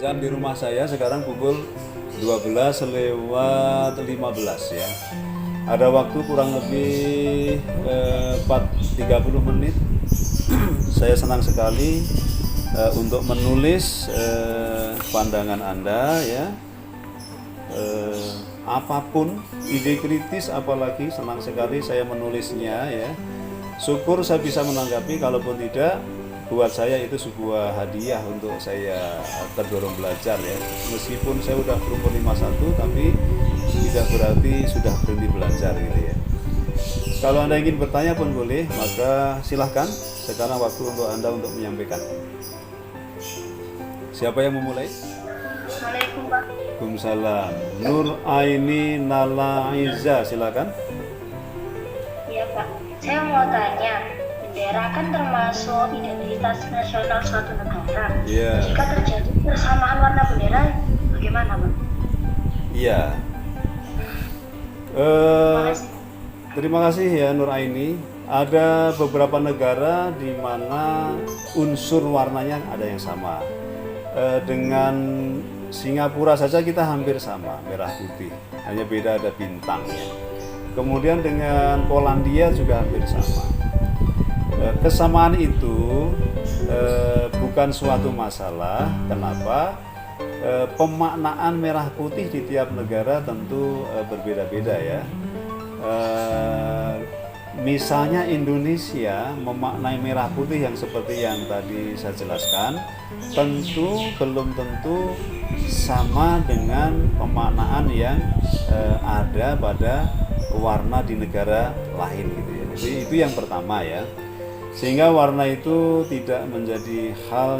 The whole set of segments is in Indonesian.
Jam di rumah saya sekarang pukul 12 lewat 15 ya. Ada waktu kurang lebih 30 menit. Saya senang sekali untuk menulis pandangan Anda ya. Apapun ide kritis, apalagi senang sekali saya menulisnya ya. Syukur saya bisa menanggapi, kalaupun tidak, buat saya itu sebuah hadiah untuk saya terdorong belajar ya. Meskipun saya udah berumur 51, tapi tidak berarti sudah berhenti belajar gitu ya. Kalau Anda ingin bertanya pun boleh, maka silahkan. Sekarang waktu untuk Anda untuk menyampaikan. Siapa yang memulai? Assalamualaikum Pak. Waalaikumsalam. Nur Aini Nala Aiza, silakan. Iya Pak, saya mau tanya, bendera kan termasuk identitas nasional suatu negara. Iya. Jika terjadi persamaan warna bendera, bagaimana Pak? Iya. Terima kasih. Terima kasih ya Nur Aini. Ada beberapa negara di mana unsur warnanya ada yang sama. Dengan Singapura saja kita hampir sama, merah putih. Hanya beda ada bintangnya. Kemudian dengan Polandia juga hampir sama. Kesamaan itu bukan suatu masalah. Kenapa? Pemaknaan merah putih di tiap negara tentu berbeda-beda ya. Misalnya Indonesia memaknai merah putih yang seperti yang tadi saya jelaskan, tentu belum tentu sama dengan pemaknaan yang ada pada warna di negara lain gitu ya. Jadi itu yang pertama ya. Sehingga warna itu tidak menjadi hal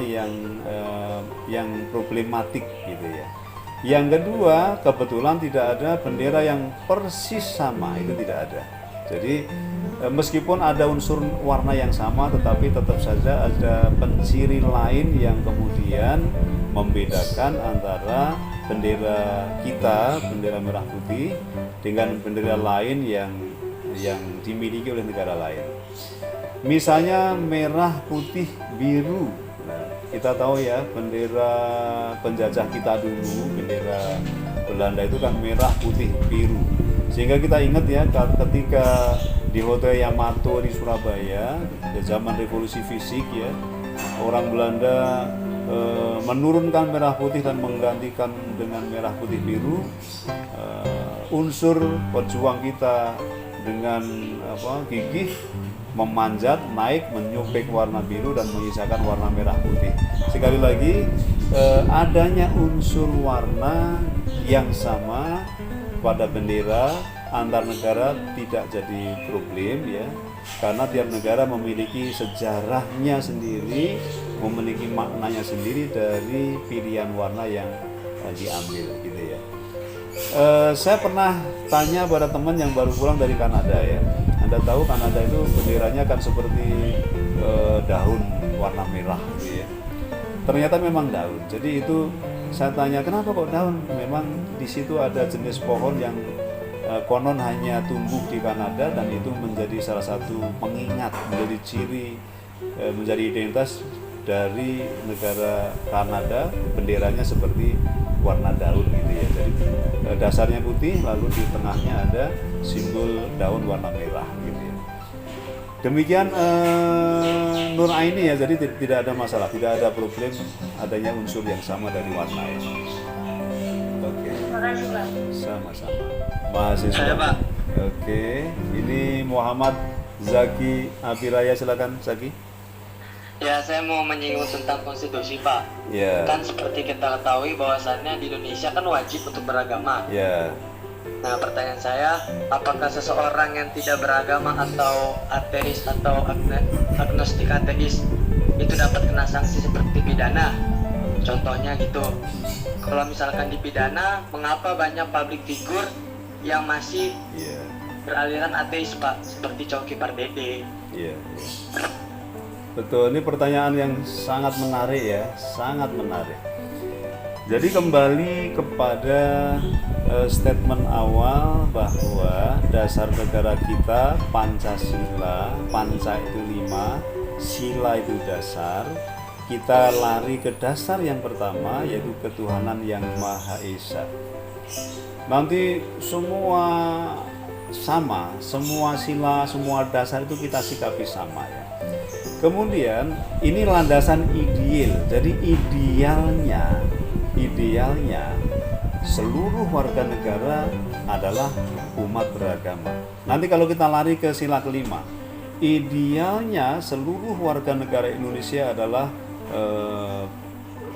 yang problematik gitu ya. Yang kedua, kebetulan tidak ada bendera yang persis sama, itu tidak ada. Jadi meskipun ada unsur warna yang sama, tetapi tetap saja ada penciri lain yang kemudian membedakan antara bendera kita, bendera merah putih, dengan bendera lain yang dimiliki oleh negara lain. Misalnya merah, putih, biru. Nah, kita tahu ya, bendera penjajah kita dulu, bendera Belanda itu kan merah, putih, biru. Sehingga kita ingat ya, ketika di Hotel Yamato di Surabaya, di zaman revolusi fisik ya, orang Belanda menurunkan merah putih dan menggantikan dengan merah putih biru. Unsur pejuang kita dengan gigih memanjat, naik, menyupek warna biru dan menyisakan warna merah putih. Sekali lagi, adanya unsur warna yang sama pada bendera antar negara tidak jadi problem ya, karena tiap negara memiliki sejarahnya sendiri, memiliki maknanya sendiri dari pilihan warna yang diambil gitu ya. Saya pernah tanya pada teman yang baru pulang dari Kanada ya. Anda tahu Kanada itu benderanya kan seperti daun warna merah gitu ya. Ternyata memang daun. Jadi itu saya tanya, kenapa kok daun? Memang di situ ada jenis pohon yang konon hanya tumbuh di Kanada, dan itu menjadi salah satu pengingat, menjadi ciri, menjadi identitas dari negara Kanada. Benderanya seperti warna daun gitu ya. Jadi dasarnya putih, lalu di tengahnya ada simbol daun warna merah gitu ya. Demikian Nur Aini ya, jadi tidak ada masalah, tidak ada problem adanya unsur yang sama dari warna ya. Oke. Terima kasih Pak. Sama-sama. Mahasiswa. Saya Pak. Oke. Ini Muhammad Zaki Abiraya, silakan Zaki. Ya, saya mau menyinggung tentang konstitusi Pak. Ya. Kan seperti kita ketahui bahwasannya di Indonesia kan wajib untuk beragama. Ya. Nah, pertanyaan saya, apakah seseorang yang tidak beragama atau ateis atau agnostik ateis itu dapat kena sanksi seperti pidana? Contohnya gitu. Kalau misalkan dipidana, mengapa banyak public figure yang masih beraliran ateis Pak, seperti Coki Pardede? Iya. Betul, ini pertanyaan yang sangat menarik ya, sangat menarik. Jadi kembali kepada statement awal bahwa dasar negara kita Pancasila, Panca itu 5, Sila itu dasar. kita lari ke dasar yang pertama, yaitu ketuhanan yang Maha Esa. Nanti semua sama, semua sila, semua dasar itu kita sikapi sama ya. Kemudian ini landasan ideal. Jadi idealnya seluruh warga negara adalah umat beragama. Nanti kalau kita lari ke sila kelima, idealnya seluruh warga negara Indonesia adalah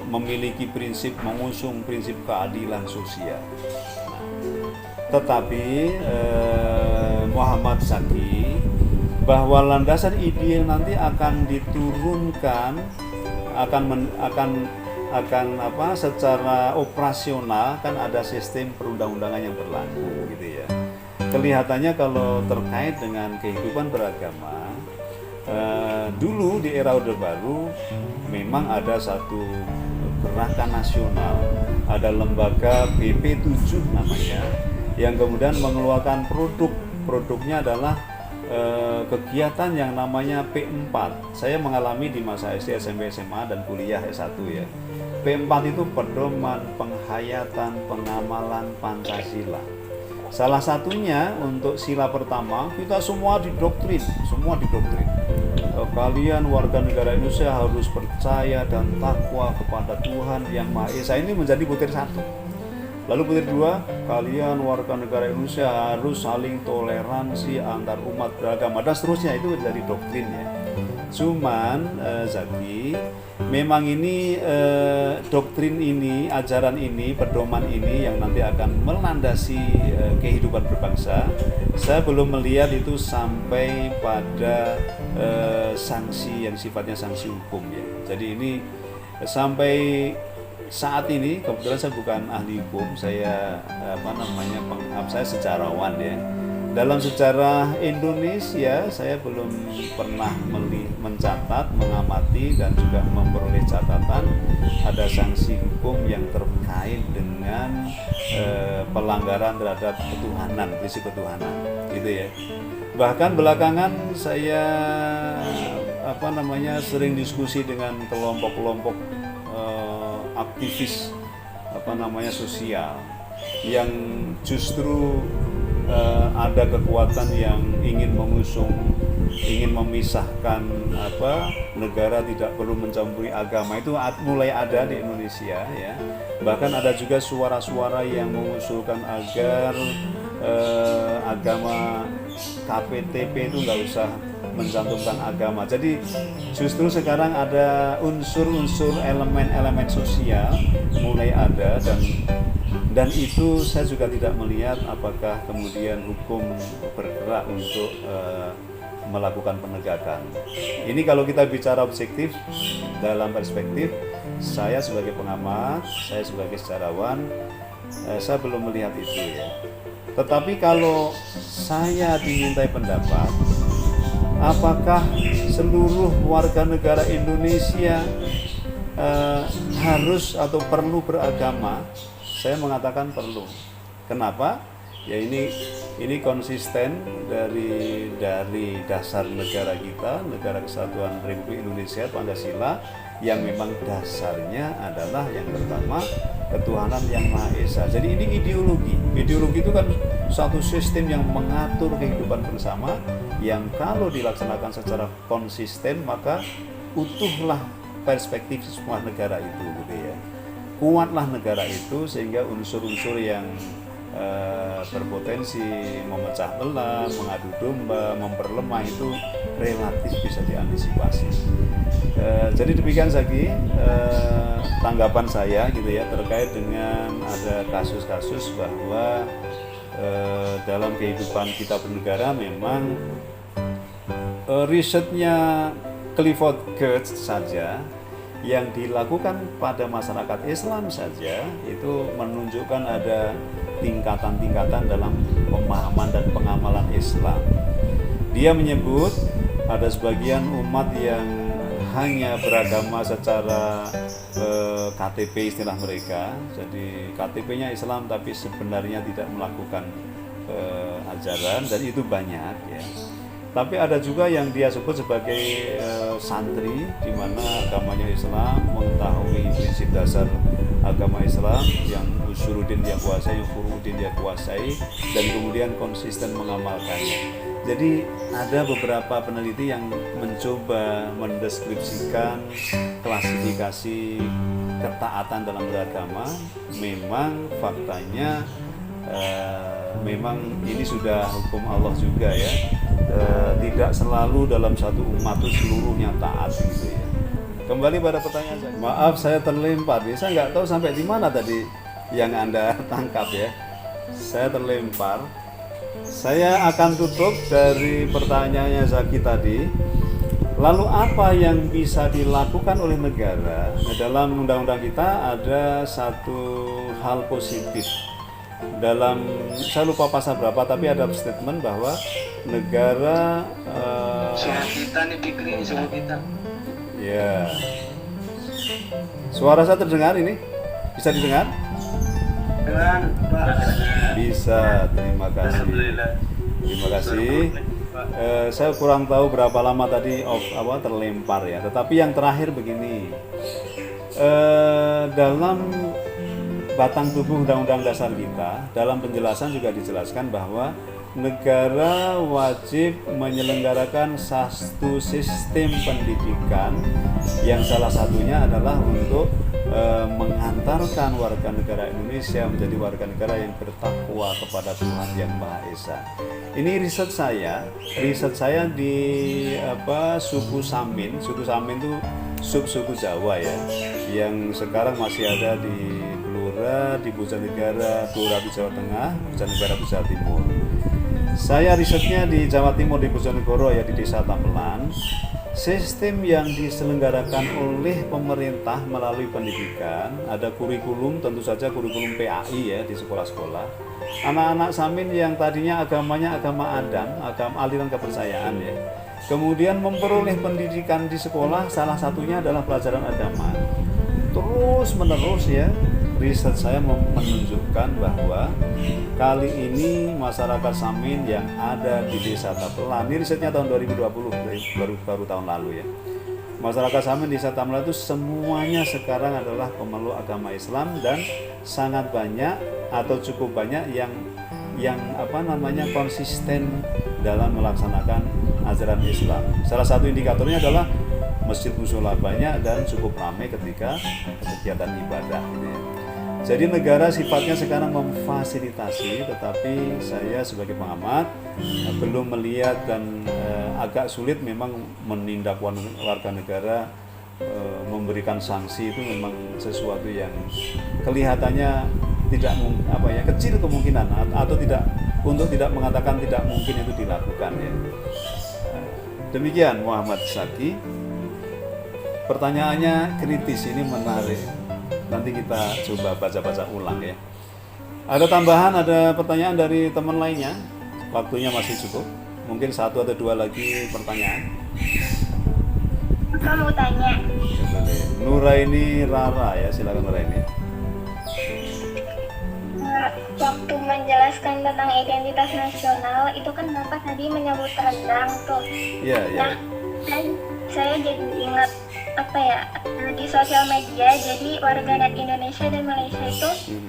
memiliki prinsip, mengusung prinsip keadilan sosial. Tetapi Muhammad Zaki bahwa landasan ideal nanti akan diturunkan, akan secara operasional kan ada sistem perundang-undangan yang berlaku gitu ya. Kelihatannya kalau terkait dengan kehidupan beragama, dulu di era Orde Baru memang ada satu gerakan nasional, ada lembaga BP7 namanya, yang kemudian mengeluarkan produknya adalah kegiatan yang namanya P4. Saya mengalami di masa SD, SMP, SMA dan kuliah S1 ya. P4 itu pedoman, penghayatan, pengamalan Pancasila. Salah satunya untuk sila pertama kita semua didoktrin. Kalian warga negara Indonesia harus percaya dan takwa kepada Tuhan yang Maha Esa. Ini menjadi butir satu. Lalu butir dua, kalian warga negara Indonesia harus saling toleransi antar umat beragama dan seterusnya. Itu menjadi doktrinnya. Cuman Zaki, memang ini doktrin ini, ajaran ini, pedoman ini yang nanti akan melandasi kehidupan berbangsa. Saya belum melihat itu sampai pada sanksi yang sifatnya sanksi hukum ya. Jadi ini sampai saat ini kebetulan saya bukan ahli hukum, saya saya sejarawan ya. Dalam sejarah Indonesia saya belum pernah mencatat, mengamati dan juga memperoleh catatan ada sanksi hukum yang terkait dengan pelanggaran terhadap ketuhanan, prinsip ketuhanan, gitu ya. Bahkan belakangan saya sering diskusi dengan kelompok-kelompok aktivis sosial yang justru ada kekuatan yang ingin mengusung, ingin memisahkan negara tidak perlu mencampuri agama. Itu mulai ada di Indonesia ya. Bahkan ada juga suara-suara yang mengusulkan agar agama KPTP itu nggak usah mencantumkan agama. Jadi justru sekarang ada unsur-unsur elemen-elemen sosial mulai ada, dan itu saya juga tidak melihat apakah kemudian hukum bergerak untuk melakukan penegakan. Ini kalau kita bicara objektif dalam perspektif saya sebagai pengamat, saya sebagai sejarawan, saya belum melihat itu ya. Tetapi kalau saya dimintai pendapat, apakah seluruh warga negara Indonesia harus atau perlu beragama? Saya mengatakan perlu. Kenapa? Ya ini konsisten dari dasar negara kita, Negara Kesatuan Republik Indonesia, Pancasila, yang memang dasarnya adalah yang pertama ketuhanan yang Maha Esa. Jadi ini ideologi. Ideologi itu kan satu sistem yang mengatur kehidupan bersama, yang kalau dilaksanakan secara konsisten maka utuhlah perspektif semua negara itu gitu ya. Kuatlah negara itu sehingga unsur-unsur yang berpotensi memecah belah, mengadu domba, memperlemah itu relatif bisa diantisipasi. Jadi demikian Zaki tanggapan saya gitu ya terkait dengan ada kasus-kasus bahwa dalam kehidupan kita bernegara memang risetnya Clifford Geertz saja yang dilakukan pada masyarakat Islam saja itu menunjukkan ada tingkatan-tingkatan dalam pemahaman dan pengamalan Islam. Dia menyebut ada sebagian umat yang hanya beragama secara KTP istilah mereka, jadi KTP-nya Islam tapi sebenarnya tidak melakukan ajaran, dan itu banyak ya. Tapi ada juga yang dia sebut sebagai santri, di mana agamanya Islam, mengetahui prinsip dasar agama Islam yang usuluddin dia kuasai, yang furu'uddin dia kuasai, dan kemudian konsisten mengamalkannya. Jadi ada beberapa peneliti yang mencoba mendeskripsikan klasifikasi ketaatan dalam beragama. Memang faktanya memang ini sudah hukum Allah juga ya. Tidak selalu dalam satu umat itu seluruhnya taat gitu ya. Kembali pada pertanyaan saya. Maaf saya terlempar. Saya nggak tahu sampai di mana tadi yang Anda tangkap ya. Saya terlempar. Saya akan tutup dari pertanyaannya Zaki tadi. Lalu apa yang bisa dilakukan oleh negara? Nah, dalam undang-undang kita ada satu hal positif. Saya lupa pasal berapa, tapi ada statement bahwa negara Suhu kita nih Fikri, suhu kita. ya. Suara saya terdengar ini? Bisa didengar? Dengan Pak. Bisa, terima kasih. Alhamdulillah. Terima kasih. Saya kurang tahu berapa lama tadi terlempar ya. Tetapi yang terakhir begini, dalam batang tubuh Undang-Undang Dasar kita, dalam penjelasan juga dijelaskan bahwa negara wajib menyelenggarakan satu sistem pendidikan yang salah satunya adalah untuk mengantarkan warga negara Indonesia menjadi warga negara yang bertakwa kepada Tuhan Yang Maha Esa. Ini riset saya di suku Samin. Suku Samin itu suku Jawa ya, yang sekarang masih ada di Blora, di Bojonegara, Blora di Jawa Tengah, Bojonegara di Jawa Timur. Saya risetnya di Jawa Timur, di Bojonegoro ya, di Desa Tapelan. Sistem yang diselenggarakan oleh pemerintah melalui pendidikan, ada kurikulum, tentu saja kurikulum PAI ya di sekolah-sekolah. Anak-anak Samin yang tadinya agamanya agama Adam, agama aliran kepercayaan ya, kemudian memperoleh pendidikan di sekolah, salah satunya adalah pelajaran agama. Terus menerus ya, riset saya menunjukkan bahwa kali ini masyarakat Samin yang ada di Desa Tapelan, ini risetnya tahun 2020, baru tahun lalu ya. Masyarakat Samin di Desa Tapelan itu semuanya sekarang adalah pemeluk agama Islam, dan sangat banyak atau cukup banyak yang konsisten dalam melaksanakan ajaran Islam. Salah satu indikatornya adalah masjid mushola banyak dan cukup ramai ketika kegiatan ibadah gitu ya. Jadi negara sifatnya sekarang memfasilitasi, tetapi saya sebagai pengamat belum melihat dan agak sulit memang menindak warga negara, memberikan sanksi itu memang sesuatu yang kelihatannya tidak kecil kemungkinan, atau tidak mengatakan tidak mungkin itu dilakukan ya. Demikian Muhammad Zaki. Pertanyaannya kritis, ini menarik. Nanti kita coba baca-baca ulang ya. Ada tambahan, ada pertanyaan dari teman lainnya? Waktunya masih cukup. Mungkin satu atau dua lagi pertanyaan. Kamu tanya. Ya, boleh. Nuraini Rara ya, silakan Nuraini. Waktu menjelaskan tentang identitas nasional itu kan Bapak tadi menyebut rendang tuh. Iya, iya. Nah, saya jadi ingat di sosial media, jadi warganet Indonesia dan Malaysia itu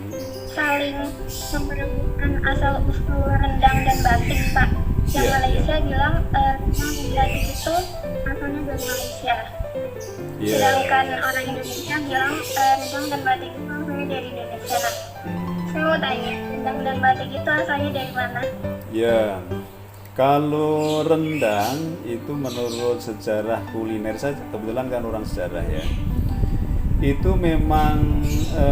saling memperebutkan asal usul rendang dan batik Pak. Yang Malaysia bilang rendang dan batik itu asalnya dari Malaysia. Sedangkan orang Indonesia bilang rendang dan batik itu asalnya dari Indonesia. Nah, saya mau tanya, rendang dan batik itu asalnya dari mana? Ya. Kalau rendang itu menurut sejarah kuliner, saya kebetulan kan orang sejarah ya, itu memang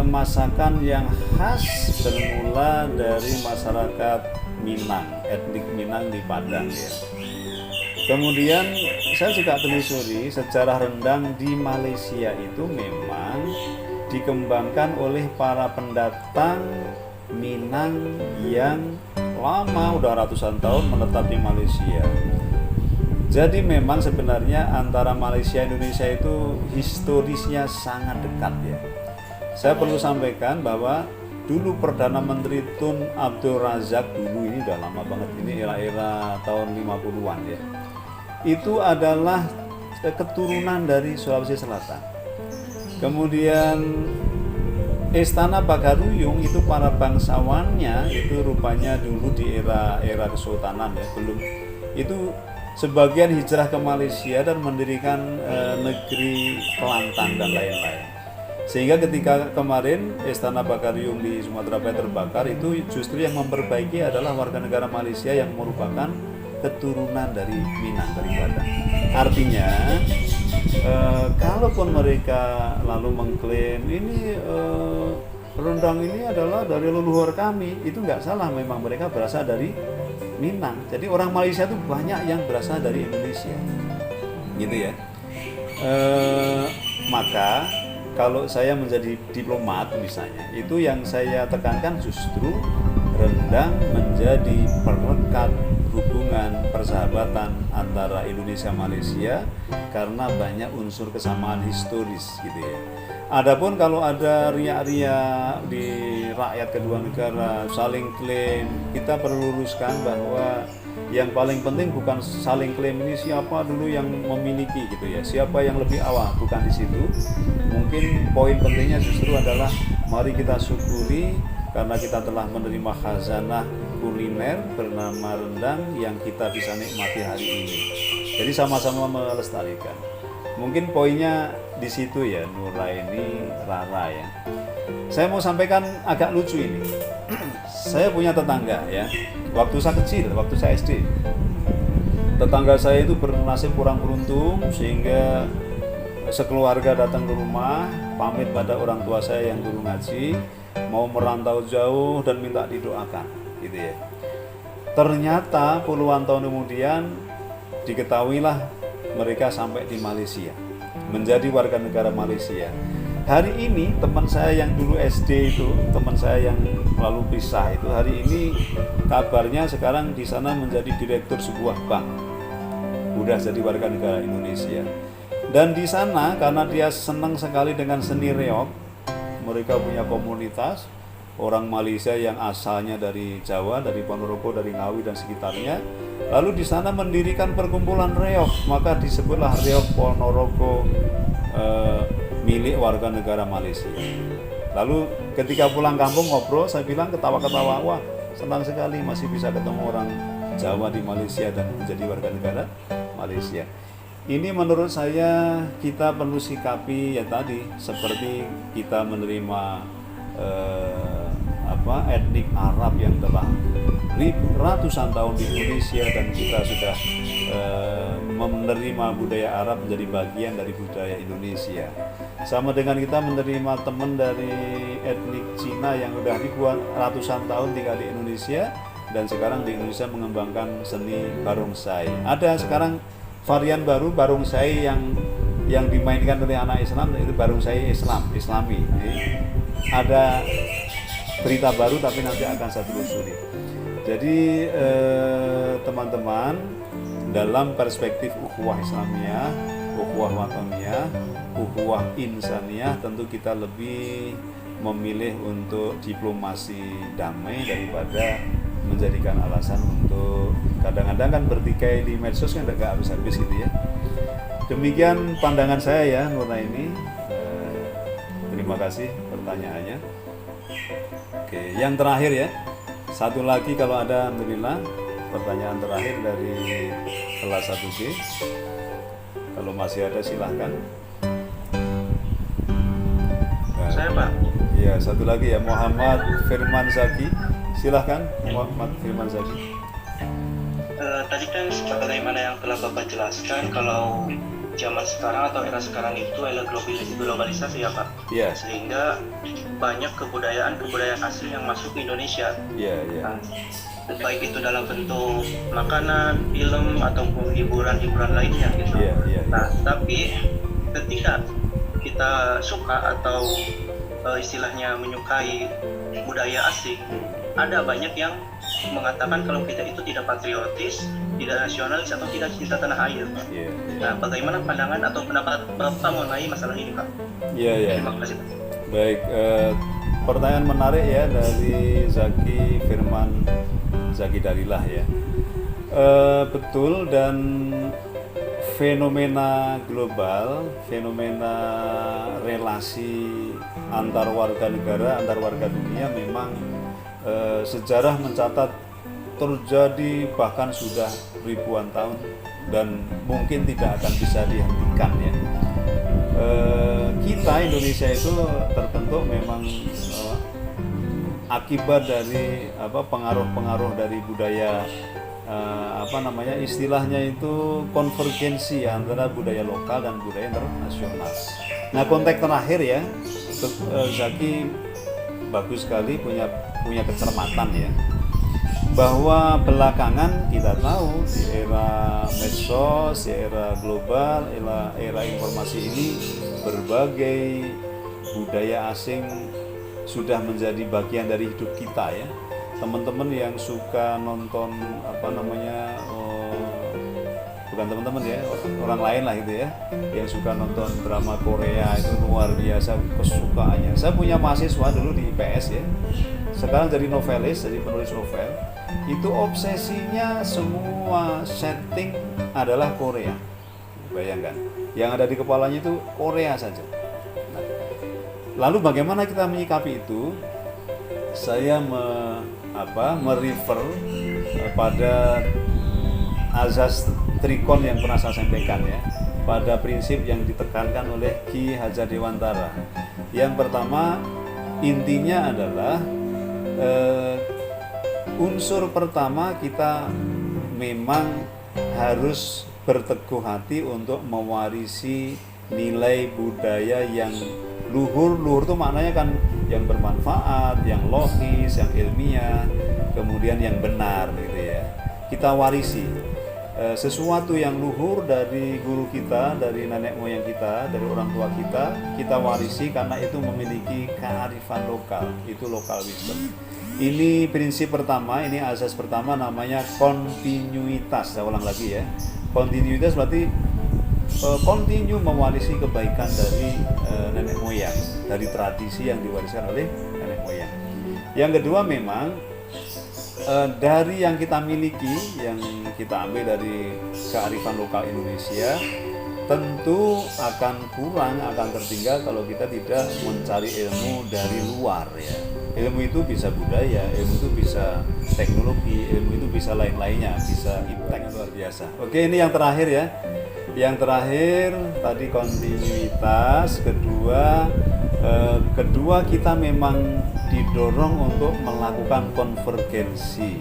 masakan yang khas bermula dari masyarakat Minang, etnik Minang di Padang ya. Kemudian saya juga telusuri sejarah rendang di Malaysia itu memang dikembangkan oleh para pendatang Minang yang lama, udah ratusan tahun menetap di Malaysia. Jadi memang sebenarnya antara Malaysia dan Indonesia itu historisnya sangat dekat ya. Saya perlu sampaikan bahwa dulu Perdana Menteri Tun Abdul Razak dulu, ini udah lama banget, ini era-era tahun 50-an ya. Itu adalah keturunan dari Sulawesi Selatan. Kemudian Istana Bagaruyung itu para bangsawannya itu rupanya dulu di era kesultanan ya, belum itu sebagian hijrah ke Malaysia dan mendirikan negeri Kelantan dan lain-lain. Sehingga ketika kemarin Istana Bagaruyung di Sumatera Barat terbakar, itu justru yang memperbaiki adalah warga negara Malaysia yang merupakan keturunan dari Minang, dari Padang. Artinya kalaupun mereka lalu mengklaim ini rendang ini adalah dari leluhur kami, itu nggak salah, memang mereka berasal dari Minang. Jadi orang Malaysia itu banyak yang berasal dari Indonesia, gitu ya. Maka kalau saya menjadi diplomat misalnya, itu yang saya tekankan justru rendang menjadi perekat hubungan persahabatan antara Indonesia Malaysia karena banyak unsur kesamaan historis gitu ya. Adapun kalau ada riak-riak di rakyat kedua negara saling klaim, kita perlu luruskan bahwa yang paling penting bukan saling klaim ini siapa dulu yang memiliki gitu ya, siapa yang lebih awal, bukan di situ. Mungkin poin pentingnya justru adalah mari kita syukuri karena kita telah menerima khazanah kuliner bernama rendang yang kita bisa nikmati hari ini. Jadi sama-sama melestarikan. Mungkin poinnya di situ ya, Nuraini, Rara ya. Saya mau sampaikan agak lucu ini. Saya punya tetangga ya. Waktu saya kecil, waktu saya SD, tetangga saya itu bernasib kurang beruntung sehingga sekeluarga datang ke rumah pamit pada orang tua saya yang guru ngaji, mau merantau jauh dan minta didoakan gitu ya. Ternyata puluhan tahun kemudian diketahuilah mereka sampai di Malaysia, menjadi warga negara Malaysia. Hari ini teman saya yang dulu SD itu, teman saya yang lalu pisah itu, hari ini kabarnya sekarang di sana menjadi direktur sebuah bank. Udah jadi warga negara Indonesia. Dan di sana karena dia senang sekali dengan seni reog, mereka punya komunitas orang Malaysia yang asalnya dari Jawa, dari Ponorogo, dari Ngawi dan sekitarnya. Lalu di sana mendirikan perkumpulan reog, maka disebutlah reog Ponorogo milik warga negara Malaysia. Lalu ketika pulang kampung ngobrol, saya bilang ketawa-ketawa, wah senang sekali masih bisa ketemu orang Jawa di Malaysia dan menjadi warga negara Malaysia. Ini menurut saya kita perlu sikapi ya tadi, seperti kita menerima etnik Arab yang telah ratusan tahun di Indonesia dan kita sudah menerima budaya Arab menjadi bagian dari budaya Indonesia. Sama dengan kita menerima teman dari etnik Cina yang sudah ribuan ratusan tahun tinggal di Indonesia dan sekarang di Indonesia mengembangkan seni barongsai. Ada sekarang varian baru barongsai yang dimainkan oleh anak Islam, itu barongsai Islami. Jadi, ada berita baru tapi nanti akan saya telusuri. Jadi teman-teman, dalam perspektif ukhuwah Islamiyah, ukhuwah wataniyah, ukhuwah insaniyah, tentu kita lebih memilih untuk diplomasi damai daripada menjadikan alasan untuk kadang-kadang kan bertikai di medsos kan nggak habis-habis gitu ya. Demikian pandangan saya ya, Nuraini. Terima kasih pertanyaannya. Oke, yang terakhir ya, satu lagi kalau ada, alhamdulillah, pertanyaan terakhir dari kelas 1B. Kalau masih ada silahkan. Saya Pak. Ya, satu lagi ya, Muhammad Firman Zaki. Silahkan Muhammad Firman Zaki. Tadi kan sebagaimana yang telah Bapak jelaskan, kalau zaman sekarang atau era sekarang itu adalah globalisasi ya Pak. Iya. Sehingga banyak kebudayaan asli yang masuk ke Indonesia. Iya. Nah, baik itu dalam bentuk makanan, film ataupun hiburan lainnya gitu. Iya. Nah, tapi ketika kita suka atau istilahnya menyukai budaya asing, ada banyak yang mengatakan kalau kita itu tidak patriotis, tidak nasionalis atau tidak cinta tanah air. Iya. Nah, bagaimana pandangan atau pendapat Bapak mengenai masalah ini, Pak? Iya. Terima kasih. Baik, pertanyaan menarik ya dari Zaki Firman Zaki Dalilah ya. Betul, dan fenomena global, fenomena relasi antar warga negara, antar warga dunia memang sejarah mencatat terjadi bahkan sudah ribuan tahun dan mungkin tidak akan bisa dihentikan ya. Kita Indonesia itu terbentuk memang akibat dari pengaruh-pengaruh dari budaya istilahnya itu konvergensi antara budaya lokal dan budaya internasional. Nah, konteks terakhir ya, Zaki bagus sekali punya kecermatan ya, bahwa belakangan kita tahu di era medsos, di era global, era informasi ini, berbagai budaya asing sudah menjadi bagian dari hidup kita ya. Teman-teman yang suka nonton bukan teman-teman ya, orang lain lah itu ya, yang suka nonton drama Korea itu luar biasa kesukaannya. Saya punya mahasiswa dulu di IPS ya, sekarang jadi novelis, jadi penulis novel. Itu obsesinya semua setting adalah Korea. Bayangkan, yang ada di kepalanya itu Korea saja. Nah, lalu bagaimana kita menyikapi itu? Saya merefer pada azas trikon yang pernah saya sampaikan ya, pada prinsip yang ditekankan oleh Ki Hajar Dewantara. Yang pertama, intinya adalah unsur pertama, kita memang harus berteguh hati untuk mewarisi nilai budaya yang luhur. Luhur itu maknanya kan yang bermanfaat, yang logis, yang ilmiah, kemudian yang benar gitu ya. Kita warisi sesuatu yang luhur dari guru kita, dari nenek moyang kita, dari orang tua kita warisi karena itu memiliki kearifan lokal, itu local wisdom. Ini prinsip pertama, ini asas pertama, namanya kontinuitas. Saya ulang lagi ya, kontinuitas berarti continue mewarisi kebaikan dari nenek moyang, dari tradisi yang diwariskan oleh nenek moyang. Yang kedua, memang dari yang kita miliki, yang kita ambil dari kearifan lokal Indonesia, tentu akan kurang, akan tertinggal kalau kita tidak mencari ilmu dari luar ya. Ilmu itu bisa budaya, ilmu itu bisa teknologi, ilmu itu bisa lain-lainnya, bisa impact luar biasa. Oke, ini yang terakhir ya. Yang terakhir tadi kontinuitas. Kedua kita memang didorong untuk melakukan konvergensi.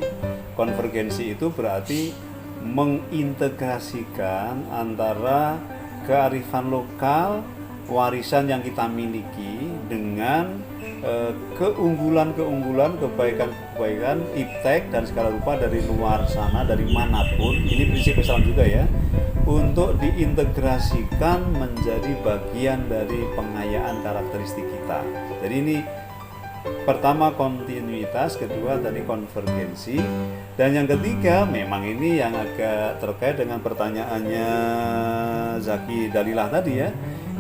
Konvergensi itu berarti mengintegrasikan antara kearifan lokal, warisan yang kita miliki dengan keunggulan-keunggulan, kebaikan-kebaikan, iptek dan segala rupa dari luar sana, dari manapun. Ini prinsip Islam juga ya, untuk diintegrasikan menjadi bagian dari pengayaan karakteristik kita. Jadi ini pertama kontinuitas, kedua tadi konvergensi, dan yang ketiga memang ini yang agak terkait dengan pertanyaannya Zaki Dalilah tadi ya.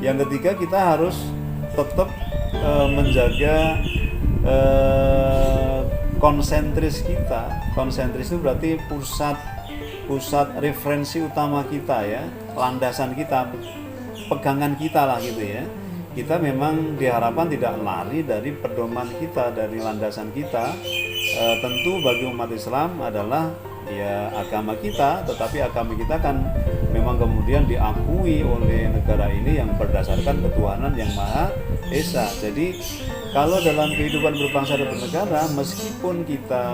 Yang ketiga, kita harus tetap menjaga konsentris kita. Konsentris itu berarti pusat referensi utama kita ya, landasan kita, pegangan kita lah gitu ya. Kita memang diharapkan tidak lari dari pedoman kita, dari landasan kita. Tentu bagi umat Islam adalah ya agama kita, tetapi agama kita kan memang kemudian diakui oleh negara ini yang berdasarkan ketuhanan yang Maha Esa. Jadi kalau dalam kehidupan berbangsa dan bernegara, meskipun kita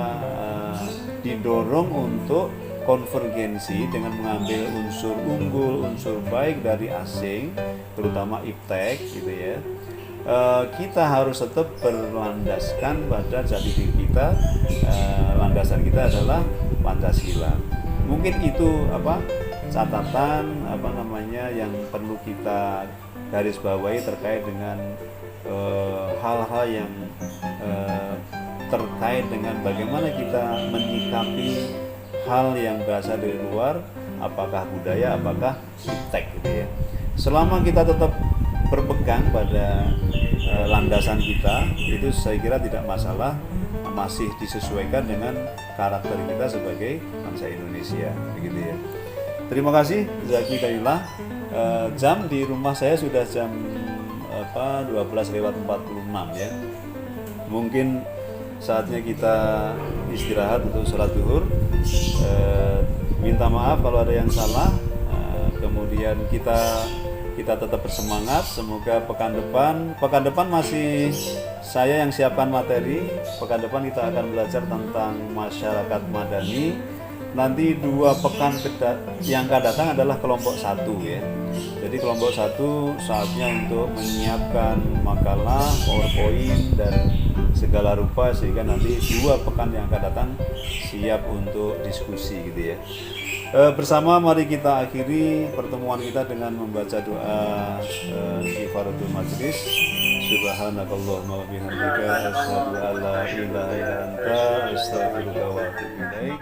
didorong untuk konvergensi dengan mengambil unsur unggul, unsur baik dari asing, terutama iptek gitu ya, kita harus tetap berlandaskan pada jati diri kita. Landasan kita adalah Pancasila. Mungkin itu catatan yang perlu kita garis bawahi terkait dengan hal-hal yang terkait dengan bagaimana kita menyikapi hal yang berasal dari luar, apakah budaya, apakah iptek gitu ya. Selama kita tetap berpegang pada landasan kita itu saya kira tidak masalah, masih disesuaikan dengan karakter kita sebagai bangsa Indonesia, begitu ya. Terima kasih Zakirillah. Jam di rumah saya sudah jam 12:46 ya. Mungkin saatnya kita istirahat untuk sholat zuhur. Minta maaf kalau ada yang salah. Kemudian kita tetap bersemangat. Semoga pekan depan masih saya yang siapkan materi. Pekan depan kita akan belajar tentang masyarakat madani. Nanti 2 pekan yang akan datang adalah kelompok 1 ya. Jadi kelompok 1 saatnya untuk menyiapkan makalah, PowerPoint dan segala rupa sehingga nanti 2 pekan yang akan datang siap untuk diskusi gitu ya. Bersama mari kita akhiri pertemuan kita dengan membaca doa kifaratul majlis. Subhanakallahumma wa bihamdika asyhadu an la ilaha illa anta astaghfiruka wa atubu ilaik.